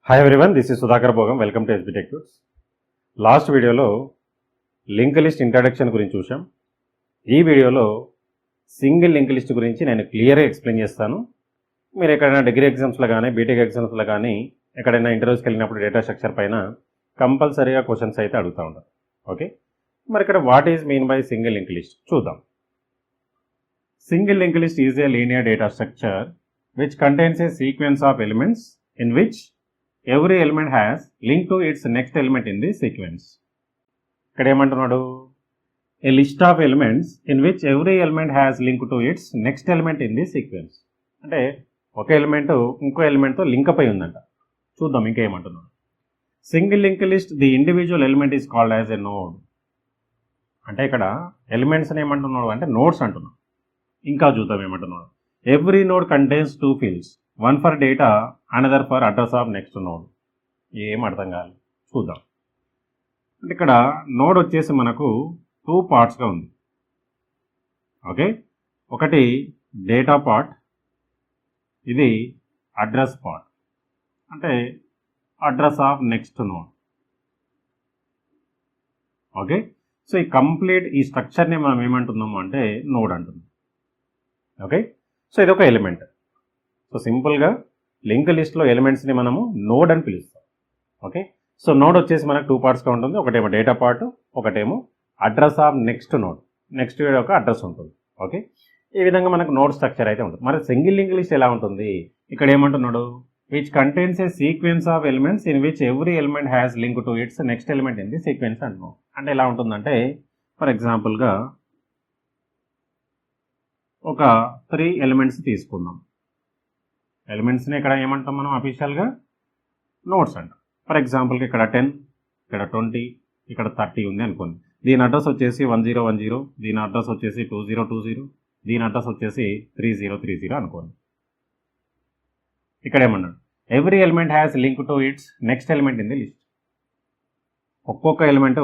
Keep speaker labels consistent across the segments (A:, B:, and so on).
A: Hi everyone, this is Sudhakar Bhogam. Welcome to SB tech tools. Last వీడియోలో link list introduction గురించి చూసాం. ఈ వీడియోలో సింగిల్ లింక్ లిస్ట్ గురించి నేను క్లియర్గా ఎక్స్ప్లెయిన్ చేస్తాను. మీరు ఎక్కడైనా డిగ్రీ ఎగ్జామ్స్లో కానీ బీటెక్ ఎగ్జామ్స్లో కానీ ఎక్కడైనా ఇంటర్వ్యూస్కి వెళ్ళినప్పుడు డేటా స్ట్రక్చర్ పైన కంపల్సరీగా క్వశ్చన్స్ అయితే అడుగుతూ ఉంటారు. ఓకే, మరి ఇక్కడ what is mean by single link list చూద్దాం. Single link list is a linear data structure which contains a sequence of elements in which every element has link to its next element in the sequence. ఇక్కడ ఏమంటున్నాడు, a list of elements in which every element has link to its next element in the sequence. అంటే ఒక element ఇంకో ఎలిమెంట్తో link అయి ఉందంట. చూద్దాం ఇంకా ఏమంటున్నాడు. Single link list the individual element is called as a node. అంటే ఇక్కడ ఎలిమెంట్స్ని ఏమంటున్నాడు అంటే నోడ్స్ అంటున్నాడు. ఇంకా చూద్దాం ఏమంటున్నాడు. Every node contains two fields, one for data, another for address of next node. ఏం అర్థం కాదు, చూద్దాం. అంటే ఇక్కడ నోడ్ వచ్చేసి మనకు టూ పార్ట్స్గా ఉంది. ఓకే, ఒకటి డేటా పార్ట్, ఇది అడ్రస్ పార్ట్, అంటే address of next node. Okay, so ఈ కంప్లీట్ ఈ స్ట్రక్చర్ని మనం ఏమంటున్నాము అంటే నోడ్ అంటున్నాం. ఓకే, సో ఇది ఒక ఎలిమెంట్. సో సింపుల్గా లింక్ లిస్ట్లో ఎలిమెంట్స్ని మనము నోడ్ అని పిలుస్తాం. ఓకే, సో నోడ్ వచ్చేసి మనకు టూ పార్ట్స్గా ఉంటుంది. ఒకటేమో డేటా పార్ట్, ఒకటేమో address of next node. Next ఒక అడ్రస్ ఉంటుంది. ఓకే, ఈ విధంగా మనకు నోడ్ స్ట్రక్చర్ అయితే ఉంటుంది. మరి సింగిల్ లింక్ లిస్ట్ ఎలా ఉంటుంది? ఇక్కడ ఏమంటున్నాడు, which contains A sequence of elements in which every element has link to it's next element in the sequence అంటున్నాం. అంటే ఎలా ఉంటుందంటే ఫర్ ఎగ్జాంపుల్గా ఒక 3 ఎలిమెంట్స్ తీసుకుందాం. ఎలిమెంట్స్ని ఇక్కడ ఏమంటాం మనం అఫీషియల్గా నోట్స్ అంటాం. ఫర్ ఎగ్జాంపుల్కి ఇక్కడ 10, ఇక్కడ 20, ఇక్కడ 30 ఉంది అనుకోండి. దీని అడ్రస్ వచ్చేసి 1010, దీని అడ్రస్ వచ్చేసి 2020, దీని అడ్రస్ వచ్చేసి 3030 అనుకోండి. ఇక్కడ ఏమన్నాడు, every element has link to it's next element in the list. ఒక్కొక్క ఎలిమెంట్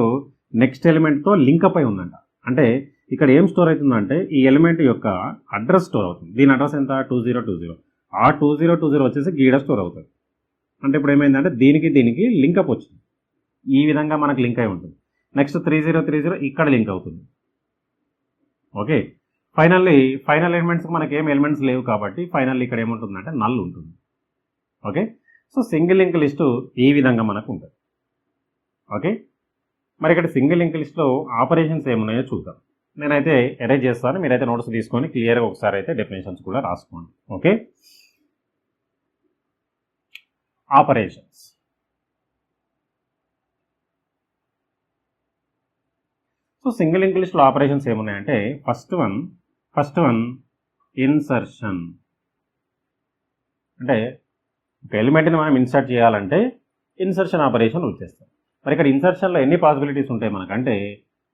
A: నెక్స్ట్ ఎలిమెంట్తో లింక్ అప్ అయి ఉందంట. అంటే ఇక్కడ ఏం స్టోర్ అవుతుందంటే ఈ ఎలిమెంట్ యొక్క అడ్రస్ స్టోర్ అవుతుంది. దీని అడ్రస్ ఎంత 2020. ఆ 2020 వచ్చేసి గీడ స్టోర్ అవుతుంది. అంటే ఇప్పుడు ఏమైందంటే దీనికి లింకప్ వచ్చింది. ఈ విధంగా మనకు లింక్ అయి ఉంటుంది. నెక్స్ట్ 3030 ఇక్కడ లింక్ అవుతుంది. ఓకే, ఫైనల్ ఎలిమెంట్స్కి మనకి ఏం ఎలిమెంట్స్ లేవు కాబట్టి ఫైనల్ ఇక్కడ ఏముంటుందంటే నల్ ఉంటుంది. Okay, so single link list ఈ విధంగా మనకు ఉంటుంది. ఓకే, మరి ఇక్కడ సింగిల్ లింక్ లిస్ట్లో ఆపరేషన్స్ ఏమున్నాయో చూద్దాం. నేనైతే ఎరేజ్ చేస్తాను, మీరైతే నోట్స్ తీసుకొని క్లియర్గా ఒకసారి అయితే డెఫినేషన్స్ కూడా రాసుకోండి. Okay, operations. So single link లిస్ట్లో ఆపరేషన్స్ ఏమున్నాయంటే ఫస్ట్ వన్ ఇన్సర్షన్. అంటే ఒక ఎలిమెంట్ని మనం ఇన్సర్ట్ చేయాలంటే ఇన్సర్షన్ ఆపరేషన్ వచ్చేస్తాం. మరి ఇక్కడ ఇన్సర్షన్లో ఎన్ని పాసిబిలిటీస్ ఉంటాయి మనకంటే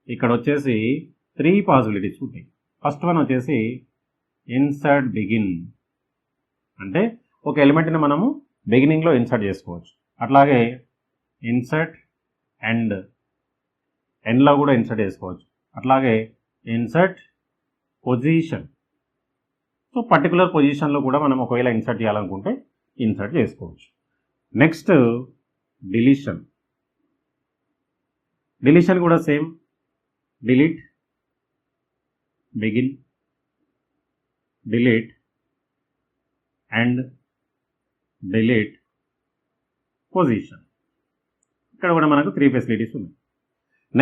A: ఇక్కడ వచ్చేసి 3 పాసిబిలిటీస్ ఉంటాయి. ఫస్ట్ వన్ వచ్చేసి ఇన్సర్ట్ బిగిన్. అంటే ఒక ఎలిమెంట్ని మనము బిగినింగ్లో ఇన్సర్ట్ చేసుకోవచ్చు. అట్లాగే ఇన్సర్ట్ ఎండ్లో కూడా ఇన్సర్ట్ చేసుకోవచ్చు. అట్లాగే ఇన్సర్ట్ పొజిషన్. సో పర్టికులర్ పొజిషన్లో కూడా మనం ఒకవేళ ఇన్సర్ట్ చేయాలనుకుంటే ఇన్సర్ట్ చేసుకోవచ్చు. నెక్స్ట్ డిలీషన్ కూడా same. Delete, begin, delete and delete position. ఇక్కడ కూడా మనకు 3 ఫెసిలిటీస్ ఉన్నాయి.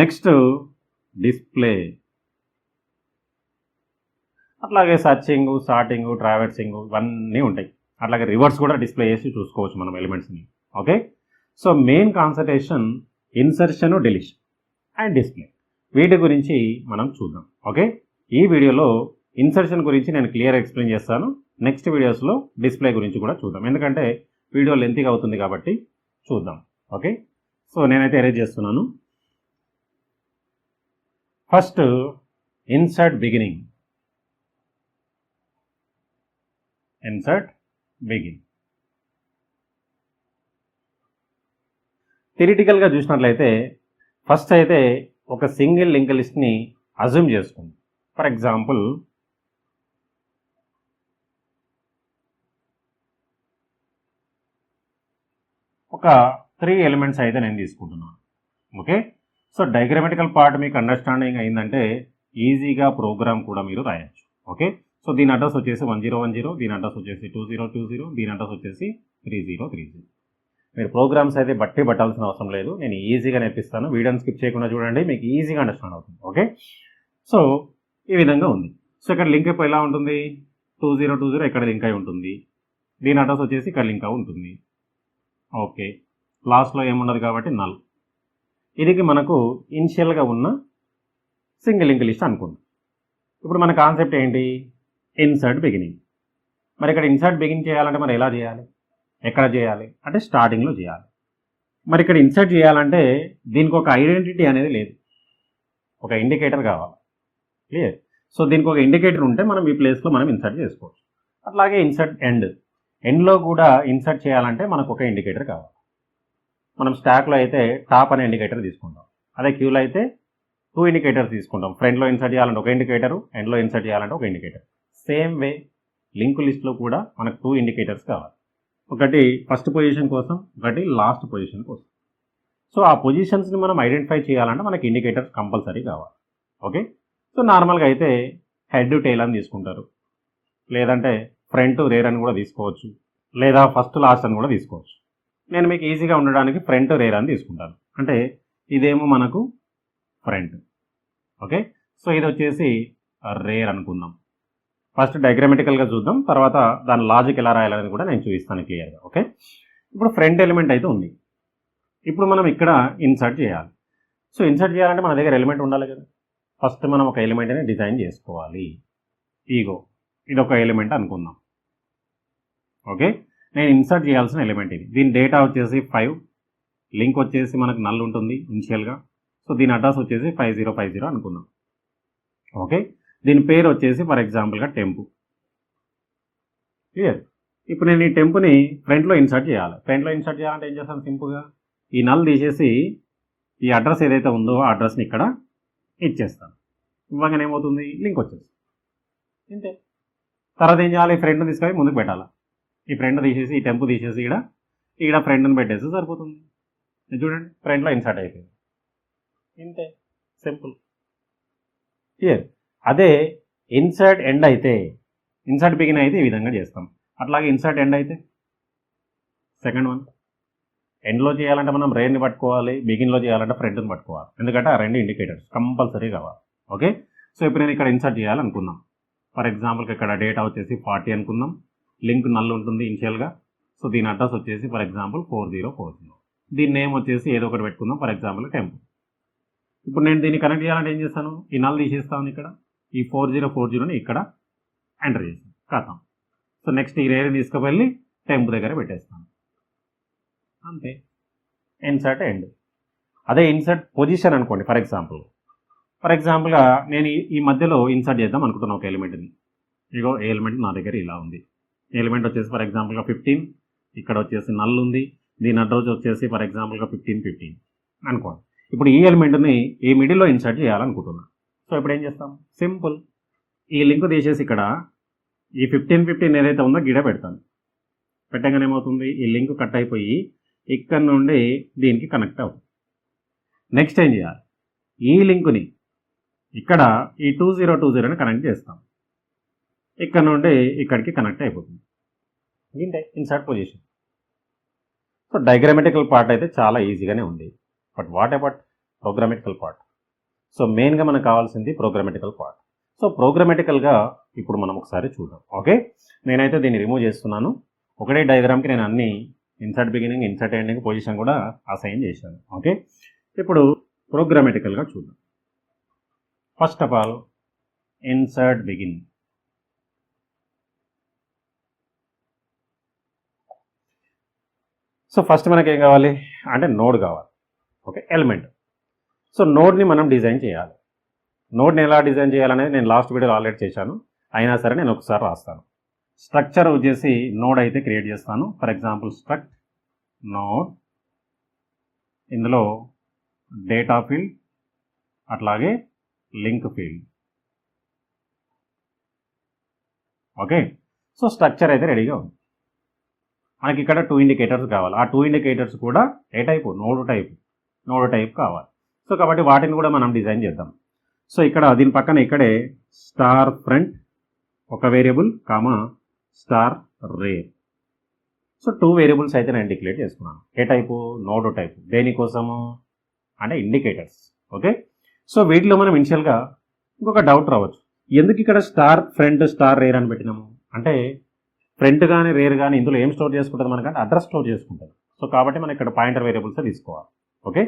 A: Next display. అట్లాగే సర్చింగ్, సార్టింగ్, ట్రావర్సింగ్ ఇవన్నీ ఉంటాయి. అట్లాగే రివర్స్ కూడా డిస్ప్లే చేసి చూసుకోవచ్చు మనం ఎలిమెంట్స్ని. Okay, so main concentration insertion, deletion and display. వీటి గురించి మనం చూద్దాం. ఓకే, ఈ వీడియోలో ఇన్సర్షన్ గురించి నేను క్లియర్ ఎక్స్ప్లెయిన్ చేస్తాను. నెక్స్ట్ వీడియోస్లో డిస్ప్లే గురించి కూడా చూద్దాం, ఎందుకంటే వీడియో లెంతీగా అవుతుంది కాబట్టి చూద్దాం. ఓకే, సో నేనైతే ఎరేజ్ చేస్తున్నాను. First insert begin. థియరిటికల్గా చూసినట్లయితే ఫస్ట్ అయితే ఒక సింగిల్ లింక్ లిస్ట్ని అజ్యూమ్ చేసుకుంది. ఫర్ ఎగ్జాంపుల్ ఒక ఒక 3 ఎలిమెంట్స్ అయితే నేను తీసుకుంటున్నాను. ఓకే, సో డయాగ్రామటికల్ పార్ట్ మీకు అండర్స్టాండింగ్ అయిందంటే ఈజీగా ప్రోగ్రామ్ కూడా మీరు రాయొచ్చు. ఓకే, సో దీని అడ్రస్ వచ్చేసి 1010, దీని అడ్రస్ వచ్చేసి 2020, దీని అడ్రస్ వచ్చేసి 3030. మీరు ప్రోగ్రామ్స్ అయితే బట్టి పట్టాల్సిన అవసరం లేదు, నేను ఈజీగా నేర్పిస్తాను. వీడియోని స్కిప్ చేయకుండా చూడండి, మీకు ఈజీగా అండర్స్టాండ్ అవుతుంది. ఓకే, సో ఈ విధంగా ఉంది. సో ఇక్కడ లింక్ అప్ ఎలా ఉంటుంది, 2020 ఇక్కడ లింక్ అయి ఉంటుంది, దీని అడ్రస్ వచ్చేసి ఇక్కడ లింక్ అయి ఉంటుంది. ఓకే, లాస్ట్లో ఏముండదు కాబట్టి నల్. ఇది మనకు ఇనిషియల్గా ఉన్న సింగిల్ లింక్ లిస్ట్ అనుకుందాం. ఇప్పుడు మన కాన్సెప్ట్ ఏంటి, ఇన్సర్ట్ బిగినింగ్. మరి ఇక్కడ ఇన్సర్ట్ బిగిన్ చేయాలంటే మరి ఎలా చేయాలి, ఎక్కడ చేయాలి అంటే స్టార్టింగ్లో చేయాలి. మరి ఇక్కడ ఇన్సర్ట్ చేయాలంటే దీనికి ఒక ఐడెంటిటీ అనేది లేదు, ఒక ఇండికేటర్ కావాలి. క్లియర్? సో దీనికి ఒక ఇండికేటర్ ఉంటే మనం ఈ ప్లేస్లో మనం ఇన్సర్ట్ చేసుకోవచ్చు. అట్లాగే ఇన్సర్ట్ ఎండ్లో కూడా ఇన్సర్ట్ చేయాలంటే మనకు ఒక ఇండికేటర్ కావాలి. మనం స్టాక్లో అయితే టాప్ అనే ఇండికేటర్ తీసుకుంటాం, అదే క్యూలో అయితే 2 ఇండికేటర్స్ తీసుకుంటాం. ఫ్రంట్లో ఇన్సర్ట్ చేయాలంటే ఒక ఇండికేటరు, ఎండ్లో ఇన్సర్ట్ చేయాలంటే ఒక ఇండికేటర్. సేమ్ వే లింక్ లిస్ట్లో కూడా మనకు 2 ఇండికేటర్స్ కావాలి, ఒకటి ఫస్ట్ పొజిషన్ కోసం, ఒకటి లాస్ట్ పొజిషన్ కోసం. సో ఆ పొజిషన్స్ని మనం ఐడెంటిఫై చేయాలంటే మనకి ఇండికేటర్స్ కంపల్సరీ కావాలి. ఓకే, సో నార్మల్గా అయితే హెడ్ టైల్ అని తీసుకుంటారు, లేదంటే ఫ్రంట్ రేర్ అని కూడా తీసుకోవచ్చు, లేదా ఫస్ట్ లాస్ట్ అని కూడా తీసుకోవచ్చు. నేను మీకు ఈజీగా ఉండడానికి ఫ్రంట్ రేర్ అని తీసుకుంటాను. అంటే ఇదేమో మనకు ఫ్రంట్. ఓకే, సో ఇది వచ్చేసి రేర్ అనుకుందాం. ఫస్ట్ డయాగ్రామటికల్గా చూద్దాం, తర్వాత దాని లాజిక్ ఎలా రాయాలని కూడా నేను చూపిస్తాను క్లియర్గా. ఓకే, ఇప్పుడు ఫ్రంట్ ఎలిమెంట్ అయితే ఉంది. ఇప్పుడు మనం ఇక్కడ ఇన్సర్ట్ చేయాలి. సో ఇన్సర్ట్ చేయాలంటే మన దగ్గర ఎలిమెంట్ ఉండాలి కదా. ఫస్ట్ మనం ఒక ఎలిమెంట్ని డిజైన్ చేసుకోవాలి. ఈగో ఇది ఒక ఎలిమెంట్ అనుకుందాం. ఓకే, నేను ఇన్సర్ట్ చేయాల్సిన ఎలిమెంట్ ఇది. దీని డేటా వచ్చేసి 5, లింక్ వచ్చేసి మనకు నల్ ఉంటుంది ఇనిషియల్గా. సో దీని అడ్రస్ వచ్చేసి 5050 అనుకుందాం. ఓకే, దీని పేరు వచ్చేసి ఫర్ ఎగ్జాంపుల్గా టెంపు. క్లియర్? ఇప్పుడు నేను ఈ టెంపుని ఫ్రంట్లో ఇన్సర్ట్ చేయాలి. ఫ్రంట్లో ఇన్సర్ట్ చేయాలంటే ఏం చేస్తాను, సింపుల్గా ఈ నల్ తీసేసి ఈ అడ్రస్ ఏదైతే ఉందో ఆ అడ్రస్ని ఇక్కడ ఇచ్చేస్తాను. ఇవ్వగానే ఏమవుతుంది, లింక్ వచ్చేసి ఇంతే. తర్వాత ఏం చేయాలి, ఫ్రెండ్ని తీసుకొని ముందుకు పెట్టాలి. ఈ ఫ్రెండ్ తీసేసి ఈ టెంపు తీసేసి ఇక్కడ ఫ్రెండ్ని పెట్టేసి సరిపోతుంది. చూడండి, ఫ్రెండ్లో ఇన్సర్ట్ అయిపోయింది. ఇంతే, సింపుల్. క్లియర్? అదే ఇన్సర్ట్ ఎండ్ అయితే, ఇన్సర్ట్ బిగిన్ అయితే ఈ విధంగా చేస్తాం. అట్లాగే ఇన్సర్ట్ ఎండ్ అయితే సెకండ్ వన్. ఎండ్లో చేయాలంటే మనం రేర్ని పట్టుకోవాలి, బిగిన్లో చేయాలంటే ఫ్రంట్ని పట్టుకోవాలి, ఎందుకంటే ఆ 2 ఇండికేటర్స్ కంపల్సరీ కావాలి. ఓకే, సో ఇప్పుడు నేను ఇక్కడ ఇన్సర్ట్ చేయాలనుకున్నాం. ఫర్ ఎగ్జాంపుల్కి ఇక్కడ డేటా వచ్చేసి 40 అనుకుందాం, లింక్ నల్ ఉంటుంది ఇనిషియల్గా. సో దీని అడ్రస్ వచ్చేసి ఫర్ ఎగ్జాంపుల్ 4040. దీని నేమ్ వచ్చేసి ఏదో ఒకటి పెట్టుకుందాం, ఫర్ ఎగ్జాంపుల్ టెంపు. ఇప్పుడు నేను దీన్ని కనెక్ట్ చేయాలంటే ఏం చేస్తాను, ఈ నల్ తీసేస్తాను, ఇక్కడ ఈ 4040ని ఇక్కడ ఎంటర్ చేస్తాను, ఖాతం. సో నెక్స్ట్ ఈ రేర్ని తీసుకువెళ్ళి టెంపు దగ్గర పెట్టేస్తాను, అంతే. Insert end. అదే ఇన్సర్ట్ పొజిషన్ అనుకోండి, ఫర్ ఎగ్జాంపుల్గా నేను ఈ మధ్యలో ఇన్సర్ట్ చేద్దాం అనుకుంటున్నాను ఒక ఎలిమెంట్ని. ఇగో ఏ ఎలిమెంట్ నా దగ్గర ఇలా ఉంది. ఎలిమెంట్ వచ్చేసి ఫర్ ఎగ్జాంపుల్గా 15, ఇక్కడ వచ్చేసి నల్ ఉంది, దీని అడ్రస్ వచ్చేసి ఫర్ ఎగ్జాంపుల్గా 1515 అనుకోండి. ఇప్పుడు ఈ ఎలిమెంట్ని ఈ మిడిల్లో ఇన్సర్ట్ చేయాలనుకుంటున్నాను. సో ఇప్పుడు ఏం చేస్తాం, సింపుల్, ఈ లింక్ తీసేసి ఇక్కడ ఈ 1515 ఏదైతే ఉందో గిడ పెడతాను. పెట్టగానే ఏమవుతుంది, ఈ లింక్ కట్ అయిపోయి ఇక్కడ నుండి దీనికి కనెక్ట్ అవుతుంది. నెక్స్ట్ ఏం చేయాలి, ఈ లింకుని ఇక్కడ ఈ 2020ని కనెక్ట్ చేస్తాం, ఇక్కడ నుండి ఇక్కడికి కనెక్ట్ అయిపోతుంది. ఇంతే insert position. So diagrammatical part అయితే చాలా ఈజీగానే ఉంది. But what about programmatical part? So మెయిన్గా మనకు కావాల్సింది ప్రోగ్రామటికల్ పార్ట్. సో ప్రోగ్రామటికల్గా ఇప్పుడు మనం ఒకసారి చూద్దాం. ఓకే, నేనైతే దీన్ని రిమూవ్ చేస్తున్నాను. ఒకటే డయాగ్రామ్కి నేను అన్ని insert beginning, insert ending, position కూడా అసైన్ చేశాను. ఓకే, ఇప్పుడు ప్రోగ్రామటికల్గా చూద్దాం. First of all insert begin. So first మనకి ఏం కావాలి అంటే నోడ్ కావాలి. Okay, element. సో నోడ్ని మనం డిజైన్ చేయాలి. నోడ్ని ఎలా డిజైన్ చేయాలనేది నేను లాస్ట్ వీడియోలో ఆల్రెడీ చేశాను, అయినా సరే నేను ఒకసారి రాస్తాను. స్ట్రక్చర్ వచ్చేసి నోడ్ అయితే క్రియేట్ చేస్తాను. ఫర్ ఎగ్జాంపుల్ స్ట్రక్ట్ నోడ్, ఇందులో డేటా ఫీల్డ్ అట్లాగే link field. Okay, so structure అయితే రెడీగా ఉంది. మనకి ఇక్కడ 2 ఇండికేటర్స్ కావాలి. ఆ 2 ఇండికేటర్స్ కూడా ఏ టైపు? నోడ్ టైప్ కావాలి. సో కాబట్టి వాటిని కూడా మనం డిజైన్ చేద్దాం. సో ఇక్కడ దీని పక్కన ఇక్కడే స్టార్ ఫ్రంట్ ఒక variable comma star rear. So 2 variables అయితే నేను డిక్లేర్ చేసుకున్నాను. ఏ టైపు? Node type. దేనికోసము అంటే ఇండికేటర్స్. ఓకే, సో వీటిలో మనం ఇనిషియల్గా ఇంకొక డౌట్ రావచ్చు, ఎందుకు ఇక్కడ స్టార్ ఫ్రంట్ స్టార్ రేర్ అని పెట్టినాము అంటే ఫ్రంట్ కానీ రేర్ కానీ ఇందులో ఏం స్టోర్ చేసుకుంటుంది మనకంటే అడ్రస్ స్టోర్ చేసుకుంటుంది. సో కాబట్టి మనం ఇక్కడ పాయింటర్ వేరియబుల్స్ తీసుకోవాలి. ఓకే,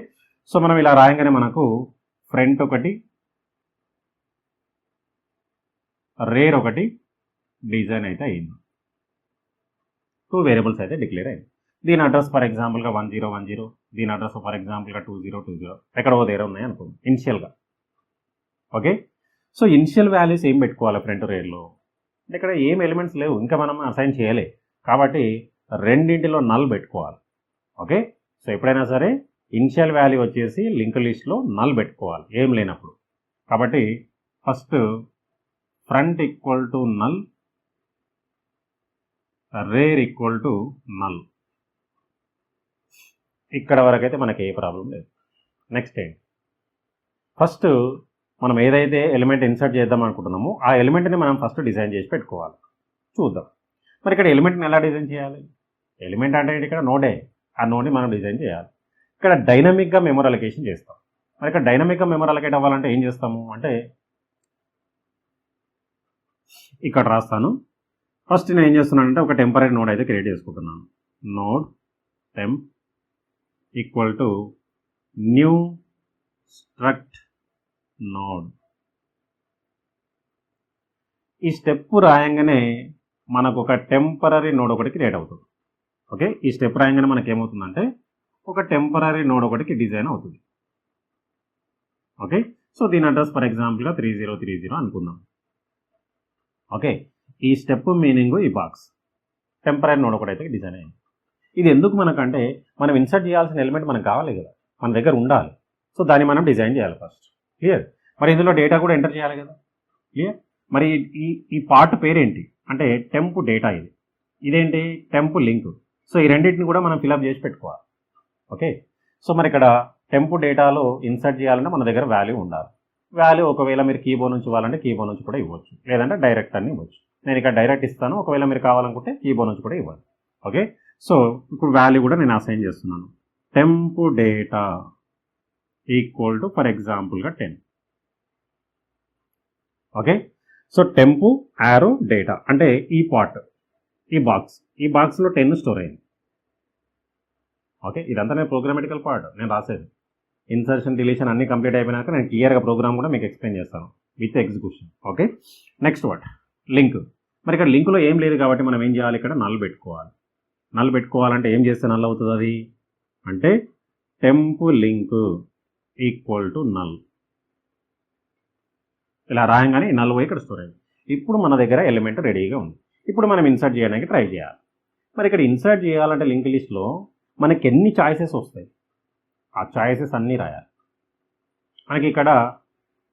A: సో మనం ఇలా రాయంగానే మనకు ఫ్రంట్ ఒకటి రేర్ ఒకటి డిజైన్ అయితే అయింది. 2 వేరియబుల్స్ అయితే డిక్లేర్ అయింది. దీని అడ్రస్ ఫర్ ఎగ్జాంపుల్గా 1010, దీని అడ్రస్ ఫర్ ఎగ్జాంపుల్గా 2020 ఎక్కడ ఓ దగ్గర ఉన్నాయి అనుకోండి ఇనిషియల్గా. ఓకే, సో ఇనిషియల్ వాల్యూస్ ఏం పెట్టుకోవాలి ఫ్రంట్ రేర్లో? ఇక్కడ ఏం ఎలిమెంట్స్ లేవు, ఇంకా మనం అసైన్ చేయలే కాబట్టి రెండింటిలో నల్ పెట్టుకోవాలి. ఓకే, సో ఎప్పుడైనా సరే ఇనిషియల్ వాల్యూ వచ్చేసి లింక్ లిస్ట్లో నల్ పెట్టుకోవాలి ఏం లేనప్పుడు. కాబట్టి first front equal to null, rear equal to null. ఇక్కడ వరకు అయితే మనకి ఏ ప్రాబ్లం లేదు. నెక్స్ట్ ఏంటి? ఫస్ట్ మనం ఏదైతే ఎలిమెంట్ ఇన్సర్ట్ చేద్దాం అనుకుంటున్నామో ఆ ఎలిమెంట్ని మనం ఫస్ట్ డిజైన్ చేసి పెట్టుకోవాలి. చూద్దాం మరి ఇక్కడ ఎలిమెంట్ని ఎలా డిజైన్ చేయాలి. ఎలిమెంట్ అంటే ఇక్కడ నోడే, ఆ నోడ్ని మనం డిజైన్ చేయాలి. ఇక్కడ డైనమిక్గా మెమరీ అలొకేషన్ చేస్తాం. మరి ఇక్కడ డైనమిక్గా మెమరీ అలొకేట్ అవ్వాలంటే ఏం చేస్తాము అంటే ఇక్కడ రాస్తాను. ఫస్ట్ నేను ఏం చేస్తున్నానంటే ఒక టెంపరీ నోడ్ అయితే క్రియేట్ చేసుకుంటున్నాను. Node temp equal to new struct node. ఈ స్టెప్ రాయంగానే మనకు ఒక టెంపరీ నోడ్ ఒకటి క్రియేట్ అవుతుంది. ఓకే, ఈ స్టెప్ రాయంగానే మనకి ఏమవుతుందంటే ఒక టెంపరీ నోడ్ ఒకటికి డిజైన్ అవుతుంది. ఓకే, సో దీని అడ్రస్ ఫర్ ఎగ్జాంపుల్గా 3030 అనుకుందాం. ఓకే, ఈ స్టెప్ మీనింగ్ ఈ బాక్స్ టెంపరీ నోడ్ ఒకటి అయితే డిజైన్ అయింది. ఇది ఎందుకు మనకంటే మనం ఇన్సర్ట్ చేయాల్సిన ఎలిమెంట్ మనకు కావాలి కదా, మన దగ్గర ఉండాలి. సో దాన్ని మనం డిజైన్ చేయాలి ఫస్ట్. క్లియర్? మరి ఇందులో డేటా కూడా ఎంటర్ చేయాలి కదా. క్లియర్? మరి ఈ పార్ట్ పేరేంటి అంటే టెంప్ డేటా. ఇదేంటి? Temp link. సో ఈ రెండింటిని కూడా మనం ఫిల్అప్ చేసి పెట్టుకోవాలి. ఓకే, సో మరి ఇక్కడ టెంప్ డేటాలో ఇన్సర్ట్ చేయాలంటే మన దగ్గర వాల్యూ ఉండాలి. వాల్యూ ఒకవేళ మీరు కీబోర్డ్ నుంచి ఇవ్వాలంటే కీబోర్డ్ నుంచి కూడా ఇవ్వచ్చు, లేదంటే డైరెక్ట్ అని ఇవ్వచ్చు. నేను ఇక్కడ డైరెక్ట్ ఇస్తాను, ఒకవేళ మీరు కావాలనుకుంటే కీబోర్డ్ నుంచి కూడా ఇవ్వాలి. ఓకే, సో ఇప్పుడు వాల్యూ కూడా నేను అసైన్ చేస్తున్నాను. Temp data equal to for ఎగ్జాంపుల్గా 10. ఓకే, సో టెంపు యారో డేటా అంటే ఈ పార్ట్, ఈ బాక్స్లో 10 స్టోర్ అయింది. ఓకే, ఇదంతా నేను ప్రోగ్రామటికల్ పార్ట్ నేను రాసేది. ఇన్సర్షన్ డిలీషన్ అన్ని కంప్లీట్ అయిపోయినాక నేను క్లియర్గా ప్రోగ్రామ్ కూడా మీకు ఎక్స్ప్లెయిన్ చేస్తాను with execution. Okay, next what? Link. మరి ఇక్కడ లింక్లో ఏం లేదు కాబట్టి మనం ఏం చేయాలి? ఇక్కడ నల్ పెట్టుకోవాలి. నల్ పెట్టుకోవాలంటే ఏం చేస్తే నల్ అవుతుంది అది అంటే temp link equal to null. ఇలా రాయంగానే నల్ పోయి ఇక్కడ స్టోర్ అయింది. ఇప్పుడు మన దగ్గర ఎలిమెంట్ రెడీగా ఉంది. ఇప్పుడు మనం ఇన్సర్ట్ చేయడానికి ట్రై చేయాలి. మరి ఇక్కడ ఇన్సర్ట్ చేయాలంటే లింక్ లిస్ట్లో మనకి ఎన్ని చాయిసెస్ వస్తాయి, ఆ చాయిసెస్ అన్నీ రాయాలి. మనకి ఇక్కడ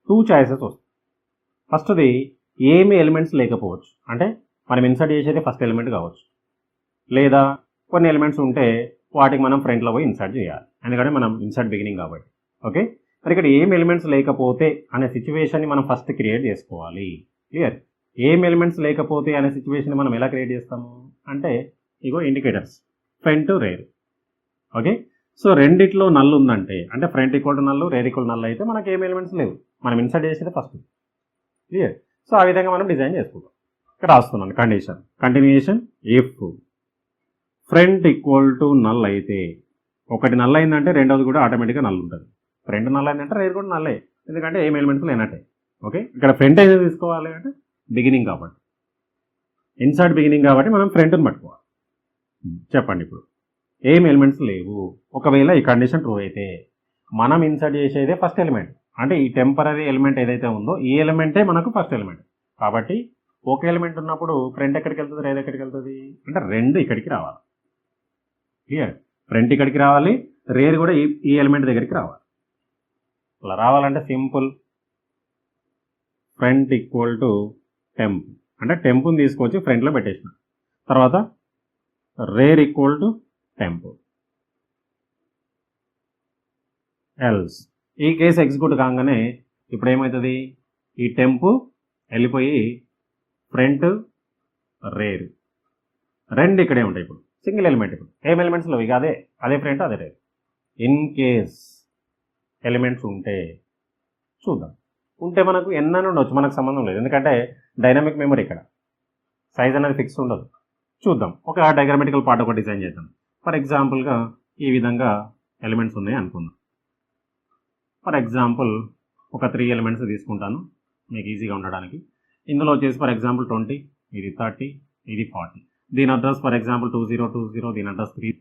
A: 2 చాయిసెస్ వస్తాయి. ఫస్ట్ది ఏమి ఎలిమెంట్స్ లేకపోవచ్చు, అంటే మనం ఇన్సర్ట్ చేసేది ఫస్ట్ ఎలిమెంట్ కావచ్చు, లేదా కొన్ని ఎలిమెంట్స్ ఉంటే వాటికి మనం ఫ్రంట్లో పోయి ఇన్సర్ట్ చేయాలి, ఎందుకంటే మనం ఇన్సర్ట్ బిగినింగ్ కాబట్టి. ఓకే, మరి ఇక్కడ ఏం ఎలిమెంట్స్ లేకపోతే అనే సిచ్యువేషన్ని మనం ఫస్ట్ క్రియేట్ చేసుకోవాలి. క్లియర్? ఏం ఎలిమెంట్స్ లేకపోతే అనే సిచ్యువేషన్ మనం ఎలా క్రియేట్ చేస్తాము అంటే ఇగో indicators front rear. Okay, so రెండిట్లో నల్ ఉందంటే అంటే front equal to null, rear equal null అయితే మనకి ఏం ఎలిమెంట్స్ లేవు, మనం ఇన్సర్ట్ చేసేది ఫస్ట్. క్లియర్? సో ఆ విధంగా మనం డిజైన్ చేసుకుంటాం. ఇక్కడ రాస్తున్నాను condition continuation if front equal to null అయితే, ఒకటి నల్ అయిందంటే రెండోది కూడా ఆటోమేటిక్గా నల్ ఉంటుంది. ఫ్రంట్ నల్ అయిందంటే రేర్ కూడా నల్లే, ఎందుకంటే ఏం ఎలిమెంట్స్ లేనట్టే. ఓకే, ఇక్కడ ఫ్రంట్ అయితే తీసుకోవాలి అంటే బిగినింగ్ కాబట్టి, ఇన్సర్ట్ బిగినింగ్ కాబట్టి మనం ఫ్రంట్ని పట్టుకోవాలి. చెప్పండి ఇప్పుడు ఏం ఎలిమెంట్స్ లేవు. ఒకవేళ ఈ కండిషన్ ట్రూ అయితే మనం ఇన్సర్ట్ చేసేదే ఫస్ట్ ఎలిమెంట్, అంటే ఈ టెంపరీ ఎలిమెంట్ ఏదైతే ఉందో ఈ ఎలిమెంటే మనకు ఫస్ట్ ఎలిమెంట్. కాబట్టి ఒక ఎలిమెంట్ ఉన్నప్పుడు ఫ్రంట్ ఎక్కడికి వెళ్తుంది, రేర్ ఎక్కడికి వెళ్తుంది అంటే రెండు ఇక్కడికి రావాలి. క్లియర్? ఫ్రంట్ ఇక్కడికి రావాలి, రేర్ కూడా ఈ ఎలిమెంట్ దగ్గరికి రావాలి. అలా రావాలంటే simple front equal to temp అంటే టెంప్ని తీసుకొచ్చి ఫ్రంట్లో పెట్టేసిన తర్వాత rare equal to temp. Else ఈ కేసు ఎగ్జిక్యూట్ కాగానే ఇప్పుడు ఏమవుతుంది, ఈ టెంపు వెళ్ళిపోయి ఫ్రంట్ రేర్ రెండు ఇక్కడే ఉంటాయి. ఇప్పుడు సింగిల్ ఎలిమెంట్, ఇప్పుడు ఏం ఎలిమెంట్స్లో ఇక అదే ఫ్రంట్ అదే రేర్. ఇన్ కేస్ ఎలిమెంట్స్ ఉంటే చూద్దాం. ఉంటే మనకు ఎన్న ఉండవచ్చు, మనకు సంబంధం లేదు, ఎందుకంటే డైనమిక్ మెమరీ ఇక్కడ సైజ్ అనేది ఫిక్స్ ఉండదు. చూద్దాం, ఒక డయాగ్రామటికల్ పార్ట్ ఒక డిజైన్ చేద్దాం. ఫర్ ఎగ్జాంపుల్గా ఈ విధంగా ఎలిమెంట్స్ ఉన్నాయి అనుకుందాం. ఫర్ ఎగ్జాంపుల్ ఒక 3 ఎలిమెంట్స్ తీసుకుంటాను మీకు ఈజీగా ఉండడానికి. ఇందులో వచ్చేసి ఫర్ ఎగ్జాంపుల్ 20, ఇది 30, ఇది 40. దీని అడ్రస్ ఫర్ ఎగ్జాంపుల్ 2020, దీని అడ్రస్ 3.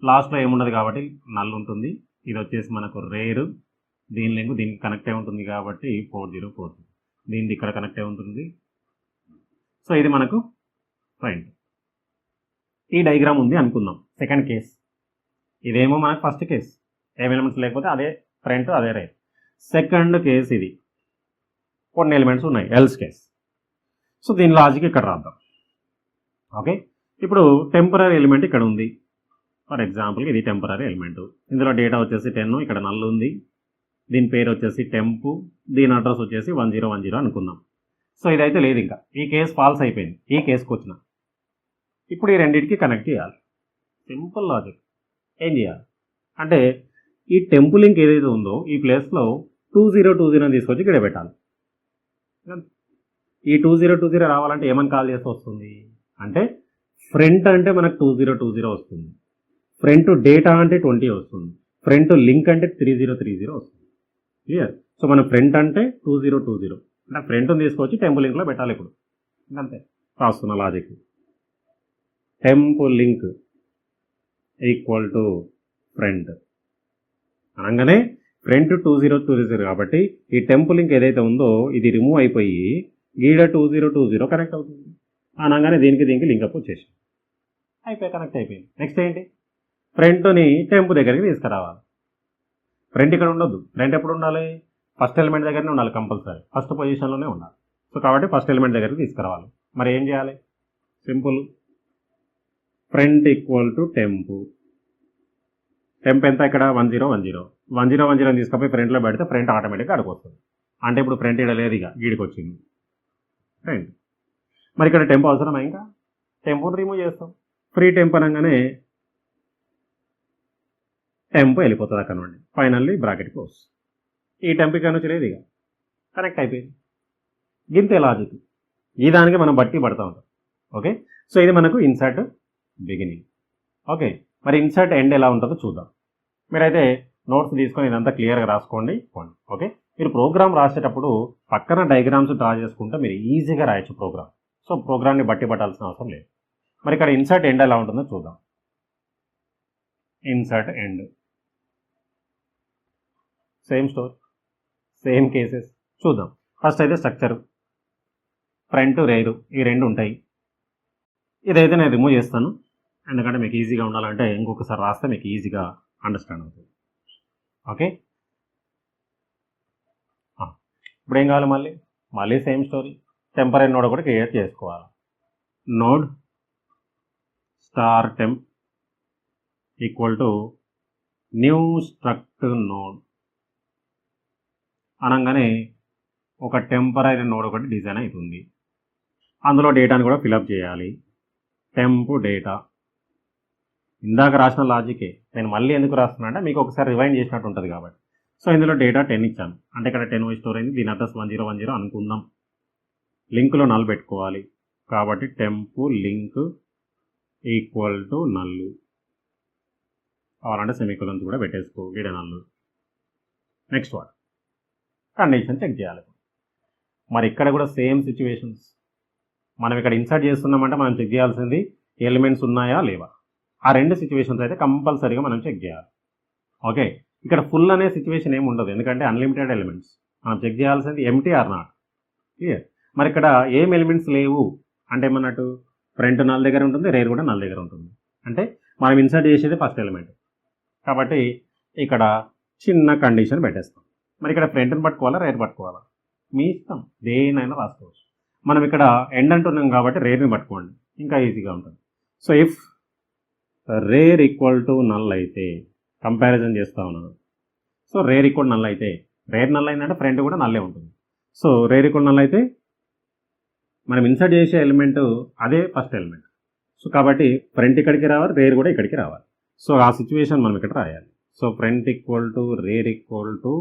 A: లాస్ట్లో ఏముండదు కాబట్టి నల్ ఉంటుంది. ఇది వచ్చేసి మనకు రేరు, దీని లింక్ దీనికి కనెక్ట్ అయి ఉంటుంది కాబట్టి 4040, దీనికి ఇక్కడ కనెక్ట్ అయి ఉంటుంది. సో ఇది మనకు ఫ్రంట్. ఈ డయాగ్రామ్ ఉంది అనుకుందాం. సెకండ్ కేస్, ఇదేమో మనకు ఫస్ట్ కేస్, ఏం ఎలిమెంట్స్ లేకపోతే అదే ఫ్రంట్ అదే రేర్. సెకండ్ కేస్ ఇది, కొన్ని ఎలిమెంట్స్ ఉన్నాయి, ఎల్స్ కేస్. సో దీని లాజిక్ ఇక్కడ రాద్దాం. ఓకే, ఇప్పుడు టెంపరరీ ఎలిమెంట్ ఇక్కడ ఉంది. ఫర్ ఎగ్జాంపుల్ ఇది టెంపరరీ ఎలిమెంట్, ఇందులో డేటా వచ్చేసి 10, ఇక్కడ నల్ ఉంది, దీని పేరు వచ్చేసి టెంపు, దీని అడ్రస్ వచ్చేసి 1010 అనుకుందాం. సో ఇదైతే లేదు, ఇంకా ఈ కేసు ఫాల్స్ అయిపోయింది. ఈ కేసుకు వచ్చిన ఇప్పుడు ఈ రెండింటికి కనెక్ట్ చేయాలి. Simple logic. ఏం చేయాలి అంటే ఈ టెంపు లింక్ ఏదైతే ఉందో ఈ ప్లేస్లో 2020 తీసుకొచ్చి ఇక్కడ పెట్టాలి. ఈ 2020 రావాలంటే ఏమని కాల్ చేసి వస్తుంది అంటే ఫ్రంట్ అంటే మనకు 2020 వస్తుంది, ఫ్రంట్ డేటా అంటే 20 వస్తుంది, ఫ్రంట్ లింక్ అంటే 3030 వస్తుంది. క్లియర్? సో మనం ఫ్రంట్ అంటే 2020 అంటే ఫ్రంట్ని తీసుకొచ్చి టెంపు లింక్లో పెట్టాలి. ఇప్పుడు అంతే రాస్తున్న logic. Temp link equal to front అనగానే ఫ్రంట్ 2020 కాబట్టి ఈ టెంపు లింక్ ఏదైతే ఉందో ఇది రిమూవ్ అయిపోయి గీడ 2020 కనెక్ట్ అవుతుంది. అనగానే దీనికి లింకప్ వచ్చేసి అయిపోయి కనెక్ట్ అయిపోయింది. నెక్స్ట్ ఏంటి, ఫ్రంట్ని టెంపు దగ్గరికి తీసుకురావాలి. ఫ్రంట్ ఇక్కడ ఉండొద్దు, ఫ్రంట్ ఎప్పుడు ఉండాలి, ఫస్ట్ ఎలిమెంట్ దగ్గరనే ఉండాలి, కంపల్సరీ ఫస్ట్ పొజిషన్లోనే ఉండాలి. సో కాబట్టి ఫస్ట్ ఎలిమెంట్ దగ్గరికి తీసుకురావాలి. మరి ఏం చేయాలి, simple, front equal to temp. Temp ఎంత ఇక్కడ 1010 తీసుకపోయి ఫ్రంట్లో పెడితే ఫ్రంట్ ఆటోమేటిక్గా అడుగు వస్తుంది. అంటే ఇప్పుడు ఫ్రంట్ ఇక్కడ లేదు, ఇక గీడికి వచ్చింది ఫ్రంట్. మరి ఇక్కడ టెంప్ అవసరమా, ఇంకా టెంపుని రిమూవ్ చేస్తాం. ఫ్రీ టెంప్ అనగానే టెంప్ వెళ్ళిపోతుంది అక్కడ నుండి, ఫైనల్లీ బ్రాకెట్ క్లోజ్. ఈ టెంప్ ఇక్కడ నుంచి లేదు, ఇక కనెక్ట్ అయిపోయింది. గింతే లాజిక్. ఈ దానికి మనం బట్టి పడతా ఉంటాం. ఓకే, సో ఇది మనకు ఇన్సర్ట్ బిగినింగ్. ఓకే, మరి ఇన్సర్ట్ ఎండ్ ఎలా ఉంటుందో చూద్దాం. మీరైతే నోట్స్ తీసుకొని ఇదంతా క్లియర్గా రాసుకోండి. ఓకే, మీరు ప్రోగ్రామ్ రాసేటప్పుడు పక్కన డయాగ్రామ్స్ డ్రా చేసుకుంటే మీరు ఈజీగా రాయొచ్చు ప్రోగ్రామ్. సో ప్రోగ్రామ్ని బట్టి పట్టాల్సిన అవసరం లేదు. మరి ఇక్కడ ఇన్సర్ట్ ఎండ్ ఎలా ఉంటుందో చూద్దాం. Insert end same story, same cases. చూద్దాం. ఫస్ట్ అయితే స్ట్రక్చర్, ఫ్రంట్ రేరు ఈ రెండు ఉంటాయి. ఇదైతే నేను రిమూవ్ చేస్తాను, ఎందుకంటే మీకు ఈజీగా ఉండాలంటే ఇంకొకసారి రాస్తే మీకు ఈజీగా అండర్స్టాండ్ అవుతుంది. ఓకే, ఇప్పుడు ఏం కావాలి, మళ్ళీ సేమ్ స్టోరీ. టెంపరీ నోడ్ కూడా క్రియేట్ చేసుకోవాలి. Node star temp equal to new struct node అనగానే ఒక టెంపరీ నోడ్ ఒకటి డిజైన్ అవుతుంది. అందులో డేటాని కూడా ఫిలప్ చేయాలి. టెంప్ డేటా ఇందాక రాసిన లాజికే నేను మళ్ళీ ఎందుకు రాస్తున్నా అంటే మీకు ఒకసారి రివైండ్ చేసినట్టు ఉంటుంది కాబట్టి. సో ఇందులో డేటా 10 ఇచ్చాను, అంటే ఇక్కడ 10 స్టోర్ అయింది. దీని అడ్రస్ 1010 అనుకుందాం. లింక్లో నల్ పెట్టుకోవాలి కాబట్టి temp link equal to null. కావాలంటే సెమికోలన్స్ కూడా పెట్టేసుకో, గీడ null. Next what, condition check చేయాలి. మరి ఇక్కడ కూడా సేమ్ సిచ్యువేషన్స్. మనం ఇక్కడ ఇన్సర్ట్ చేస్తున్నామంటే మనం చెక్ చేయాల్సింది ఎలిమెంట్స్ ఉన్నాయా లేవా. ఆ రెండు సిచ్యువేషన్స్ అయితే కంపల్సరీగా మనం చెక్ చేయాలి. ఓకే, ఇక్కడ ఫుల్ అనే సిచ్యువేషన్ ఏమి ఉండదు, ఎందుకంటే అన్లిమిటెడ్ ఎలిమెంట్స్. మనం చెక్ చేయాల్సింది ఎంటీ ఆర్ నాట్. క్లియర్? మరి ఇక్కడ ఏం ఎలిమెంట్స్ లేవు అంటే ఏమన్నట్టు ఫ్రంట్ నల్ దగ్గర ఉంటుంది, రేర్ కూడా నల్ దగ్గర ఉంటుంది. అంటే మనం ఇన్సర్ట్ చేసేది ఫస్ట్ ఎలిమెంట్ కాబట్టి ఇక్కడ చిన్న కండిషన్ పెట్టేస్తాం. మరి ఇక్కడ ఫ్రంట్ని పట్టుకోవాలా రేర్ పట్టుకోవాలా మీ ఇష్టం, దేనైనా రాసుకోవచ్చు. మనం ఇక్కడ ఎండ్ అంటున్నాం కాబట్టి రేర్ని పట్టుకోండి. ఇంకా ఈజీగా ఉంటుంది. So if rare equal to null అయితే కంపారిజన్ చేస్తూ ఉన్నాను. సో రేర్ ఈక్వల్ నల్ అయితే, రేర్ నల్ అయిందంటే ఫ్రంట్ కూడా నల్లే ఉంటుంది. సో రేర్ ఈక్వల్ నల్ అయితే మనం ఇన్సర్ట్ చేసే ఎలిమెంట్ అదే ఫస్ట్ ఎలిమెంట్. సో కాబట్టి ఫ్రంట్ ఇక్కడికి రావాలి, రేర్ కూడా ఇక్కడికి రావాలి. సో ఆ సిచ్యువేషన్ మనం ఇక్కడ రాయాలి. So front equal to rare equal to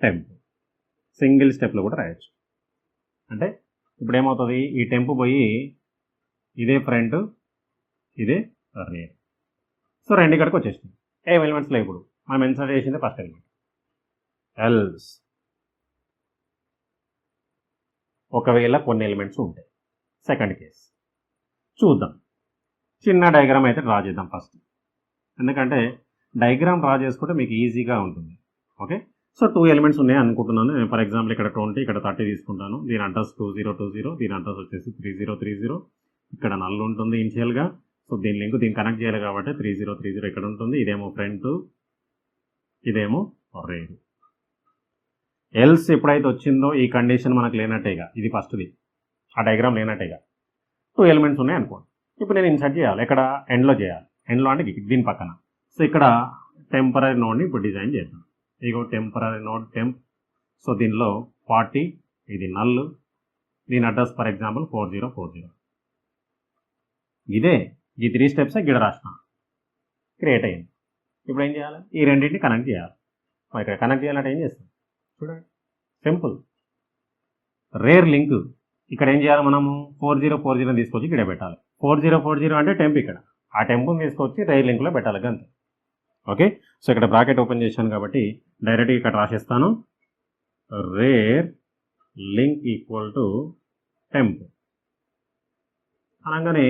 A: temp, single స్టెప్లో కూడా రాయొచ్చు. అంటే ఇప్పుడు ఏమవుతుంది, ఈ టెంప్ పోయి ఇదే ఫ్రంట్ ఇదే రేర్. సో రెండు ఇక్కడికి వచ్చేసింది. ఏం ఎలిమెంట్స్ లేవు ఇప్పుడు, మనం ఇన్సర్ట్ చేసింది ఫస్ట్ ఎలిమెంట్. ఎల్స్ ఒకవేళ కొన్ని ఎలిమెంట్స్ ఉంటాయి. సెకండ్ కేస్ చూద్దాం. చిన్న డయాగ్రామ్ అయితే డ్రా చేద్దాం ఫస్ట్, ఎందుకంటే డయాగ్రామ్ డ్రా చేసుకుంటే మీకు ఈజీగా ఉంటుంది. ఓకే, సో 2 ఎలిమెంట్స్ ఉన్నాయి అనుకుంటున్నాను. నేను ఫర్ ఎగ్జాంపుల్ ఇక్కడ 20, ఇక్కడ 30 తీసుకుంటాను. దీని అడ్రస్ 2020, దీని అడ్రస్ వచ్చేసి 3030. ఇక్కడ నల్ ఉంటుంది ఇనిషియల్గా. సో దీని లింక్ దీన్ని కనెక్ట్ చేయాలి కాబట్టి 3030 ఇక్కడ ఉంటుంది. ఇదేమో ఫ్రంట్, ఇదేమో రేర్. ఎల్స్ ఎప్పుడైతే వచ్చిందో ఈ కండిషన్ మనకు లేనట్టేగా, ఇది ఫస్ట్ది, ఆ డయాగ్రామ్ లేనట్టేగా. 2 ఎలిమెంట్స్ ఉన్నాయి అనుకోండి. ఇప్పుడు నేను ఇన్సర్ట్ చేయాలి, ఎక్కడ ఎండ్లో చేయాలి. ఎండ్లో అంటే దీని పక్కన. సో ఇక్కడ టెంపరీ నోడ్ని ఇప్పుడు డిజైన్ చేద్దాం. ఇగో టెంపరీ నోడ్ టెంప్. సో దీనిలో 40, ఇది నల్, దీని అడ్రస్ ఫర్ ఎగ్జాంపుల్ 4040. ఇదే ఈ 3 స్టెప్స్ గిడ రాసిన, క్రియేట్ అయ్యింది. ఇప్పుడు ఏం చేయాలి, ఈ రెండింటిని కనెక్ట్ చేయాలి. ఇక్కడ కనెక్ట్ చేయాలంటే ఏం చేస్తాం చూడండి, సింపుల్. రేర్ లింక్ ఇక్కడ ఏం చేయాలి, మనము 4040 తీసుకొచ్చి ఇక్కడ పెట్టాలి. 4040 అంటే టెంప్, ఇక్కడ ఆ టెంపుని తీసుకొచ్చి రేర్ లింక్లో పెట్టాలి అంతే. ఓకే, సో ఇక్కడ బ్రాకెట్ ఓపెన్ చేశాను కాబట్టి డైరెక్ట్గా ఇక్కడ రాసేస్తాను, rear link equal to temp అనగానే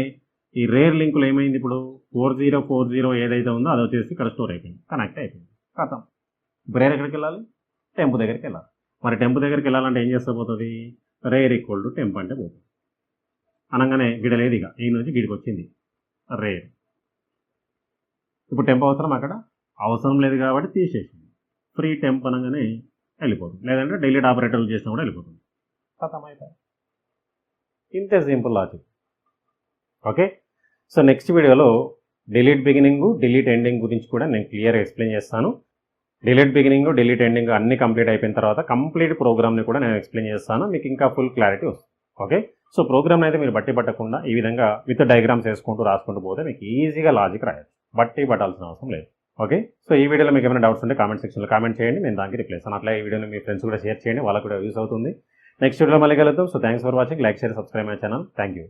A: ఈ రేర్ లింకులు ఏమైంది, ఇప్పుడు 4040 ఏదైతే ఉందో అది వచ్చేసి ఇక్కడ స్టోర్ అయిపోయింది, కనెక్ట్ అయిపోయింది, కథం. రేర్ ఎక్కడికి వెళ్ళాలి, టెంప్ దగ్గరికి వెళ్ళాలి. మరి టెంప్ దగ్గరికి వెళ్ళాలంటే ఏం చేస్తే పోతుంది, రేర్ ఈక్వల్ టు టెంప్ అంటే పోతుంది. అనగానే గిడ లేదు, ఇక ఈ నుంచి గిడికి వచ్చింది రేర్. ఇప్పుడు టెంప్ అవసరం, అక్కడ అవసరం లేదు కాబట్టి తీసేసింది. ఫ్రీ టెంప్ అనగానే వెళ్ళిపోతుంది, లేదంటే డైలీట్ ఆపరేటర్లు చేసినా కూడా వెళ్ళిపోతుంది. ఖతమైపోయి ఇంతే, simple logic. Okay, so next వీడియోలో డిలీట్ బిగినింగ్, డిలీట్ ఎండింగ్ గురించి కూడా నేను క్లియర్గా ఎక్స్ప్లెయిన్ చేస్తాను. డిలీట్ బిగినింగ్, డిలీట్ ఎండింగ్ అన్ని కంప్లీట్ అయిపోయిన తర్వాత కంప్లీట్ ప్రోగ్రామ్ని కూడా నేను ఎక్స్ప్లెయిన్ చేస్తాను, మీకు ఇంకా ఫుల్ క్లారిటీ వస్తుంది. ఓకే, సో ప్రోగ్రామ్ అయితే మీరు బట్టి పట్టకుండా ఈ విధంగా విత్ డయాగ్రామ్స్ వేసుకుంటూ రాసుకుంటూ పోతే మీకు ఈజీగా లాజిక్ రాయొచ్చు, బట్టి పట్టాల్సిన అవసరం లేదు. ఓకే, సో ఈ వీడియోలో మీకు ఏమైనా డౌట్స్ ఉంటే కామెంట్ సెక్షన్లో కామెంట్ చేయండి, నేను దానికి రిప్లై ఇస్తాను. అట్లా ఈ వీడియోని మీ ఫ్రెండ్స్ కూడా షేర్ చేయండి, వాళ్ళకు కూడా యూస్ అవుతుంది. నెక్స్ట్ వీడియోలో మళ్ళీ కలుద్దాం. So thanks for watching. Like, share, subscribe my channel. Thank you.